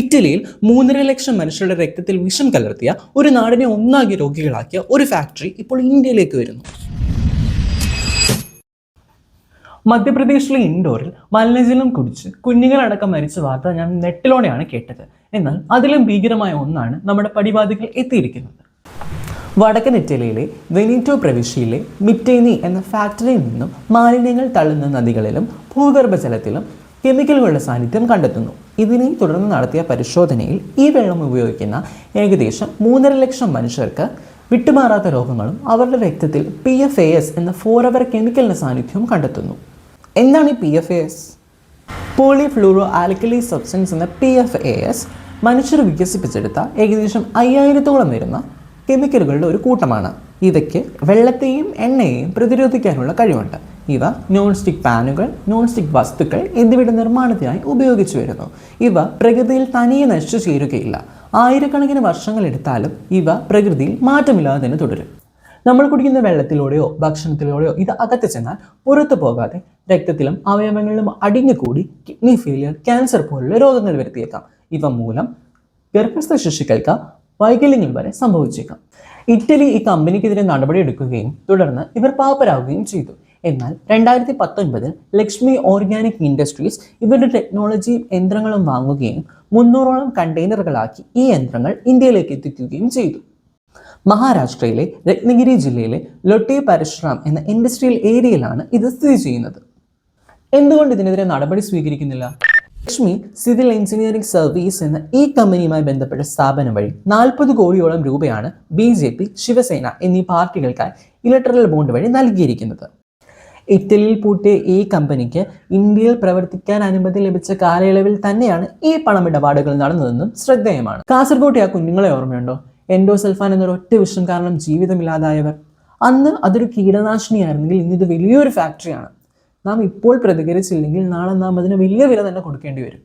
ഇറ്റലിയിൽ 3.5 ലക്ഷം മനുഷ്യരുടെ രക്തത്തിൽ വിഷം കലർത്തിയ ഒരു നാടിനെ ഒന്നാകെ രോഗികളാക്കിയ ഒരു ഫാക്ടറി ഇപ്പോൾ ഇന്ത്യയിലേക്ക് വരുന്നു. മധ്യപ്രദേശിലെ ഇൻഡോറിൽ മലിനജലം കുടിച്ച് കുഞ്ഞുങ്ങളടക്കം മരിച്ച വാർത്ത ഞാൻ നെട്ടിലോടെയാണ് കേട്ടത്. എന്നാൽ അതിലും ഭീകരമായ ഒന്നാണ് നമ്മുടെ പടിവാതിക്കൽ എത്തിയിരിക്കുന്നത്. വടക്കൻ ഇറ്റലിയിലെ വെനീറ്റോ പ്രവിശ്യയിലെ മിറ്റേനി എന്ന ഫാക്ടറിയിൽ നിന്നും മാലിന്യങ്ങൾ തള്ളുന്ന നദികളിലും ഭൂഗർഭജലത്തിലും കെമിക്കലുകളുടെ സാന്നിധ്യം കണ്ടെത്തുന്നു. ഇതിനെ തുടർന്ന് നടത്തിയ പരിശോധനയിൽ ഈ വെള്ളം ഉപയോഗിക്കുന്ന ഏകദേശം 3.5 ലക്ഷം മനുഷ്യർക്ക് വിട്ടുമാറാത്ത രോഗങ്ങളും അവരുടെ രക്തത്തിൽ PFAS എന്ന ഫോറവർ കെമിക്കലിൻ്റെ സാന്നിധ്യവും കണ്ടെത്തുന്നു. എന്താണ് ഈ PFAS? പോളിഫ്ലൂറോ ആൽക്കലി സബ്സ്റ്റൻസ് എന്ന PFAS മനുഷ്യർ വികസിപ്പിച്ചെടുത്ത ഏകദേശം 5000-ഓളം വരുന്ന കെമിക്കലുകളുടെ ഒരു കൂട്ടമാണ്. ഇവയ്ക്ക് വെള്ളത്തെയും എണ്ണയെയും പ്രതിരോധിക്കാനുള്ള കഴിവുണ്ട്. ഇവ നോൺ സ്റ്റിക്ക് പാനുകൾ, നോൺ സ്റ്റിക്ക് വസ്തുക്കൾ എന്നിവയുടെ നിർമ്മാണത്തിനായി ഉപയോഗിച്ചു വരുന്നു. ഇവ പ്രകൃതിയിൽ തനിയെ നശിച്ചു ചേരുകയില്ല. ആയിരക്കണക്കിന് വർഷങ്ങൾ എടുത്താലും ഇവ പ്രകൃതിയിൽ മാറ്റമില്ലാതെ തന്നെ തുടരും. നമ്മൾ കുടിക്കുന്ന വെള്ളത്തിലൂടെയോ ഭക്ഷണത്തിലൂടെയോ ഇത് അകത്ത് ചെന്നാൽ പുറത്തു പോകാതെ രക്തത്തിലും അവയവങ്ങളിലും അടിഞ്ഞുകൂടി കിഡ്നി ഫെയിലിയർ, ക്യാൻസർ പോലുള്ള രോഗങ്ങൾ വരുത്തിയേക്കാം. ഇവ മൂലം ഗർഭസ്ഥ ശിശുക്കൾക്ക് വൈകല്യങ്ങൾ വരെ സംഭവിച്ചേക്കാം. ഇറ്റലി ഈ കമ്പനിക്കെതിരെ നടപടിയെടുക്കുകയും തുടർന്ന് ഇവർ പാപ്പരാകുകയും ചെയ്തു. എന്നാൽ 2019 ലക്ഷ്മി ഓർഗാനിക് ഇൻഡസ്ട്രീസ് ഇവരുടെ ടെക്നോളജിയും യന്ത്രങ്ങളും വാങ്ങുകയും 300ഓളം കണ്ടെയ്നറുകളാക്കി ഈ യന്ത്രങ്ങൾ ഇന്ത്യയിലേക്ക് എത്തിക്കുകയും ചെയ്തു. മഹാരാഷ്ട്രയിലെ രത്നഗിരി ജില്ലയിലെ ലൊട്ടെ പരശുറാം എന്ന ഇൻഡസ്ട്രിയൽ ഏരിയയിലാണ് ഇത് സ്ഥിതി ചെയ്യുന്നത്. എന്തുകൊണ്ട് ഇതിനെതിരെ നടപടി സ്വീകരിക്കുന്നില്ല? ലക്ഷ്മി സിവിൽ എഞ്ചിനീയറിംഗ് സർവീസ് എന്ന ഈ കമ്പനിയുമായി ബന്ധപ്പെട്ട സ്ഥാപനം വഴി 40 കോടിയോളം രൂപയാണ് BJP, ശിവസേന എന്നീ പാർട്ടികൾക്കായി ഇലക്ടറൽ ബോണ്ട് വഴി നൽകിയിരിക്കുന്നത്. ഇറ്റലിയിൽ പൂട്ടിയ ഈ കമ്പനിക്ക് ഇന്ത്യയിൽ പ്രവർത്തിക്കാൻ അനുമതി ലഭിച്ച കാലയളവിൽ തന്നെയാണ് ഈ പണമിടപാടുകൾ നടന്നതെന്നും ശ്രദ്ധേയമാണ്. കാസർഗോട്ടെ ആ കുഞ്ഞുങ്ങളെ ഓർമ്മയുണ്ടോ? എൻഡോസൾഫാൻ എന്നൊരു ഒറ്റ വിഷം കാരണം ജീവിതമില്ലാതായവർ. അന്ന് അതൊരു കീടനാശിനിയായിരുന്നെങ്കിൽ ഇന്നിത് വലിയൊരു ഫാക്ടറിയാണ്. നാം ഇപ്പോൾ പ്രതികരിച്ചില്ലെങ്കിൽ നാളെ നാം അതിന് വലിയ വില തന്നെ കൊടുക്കേണ്ടി വരും.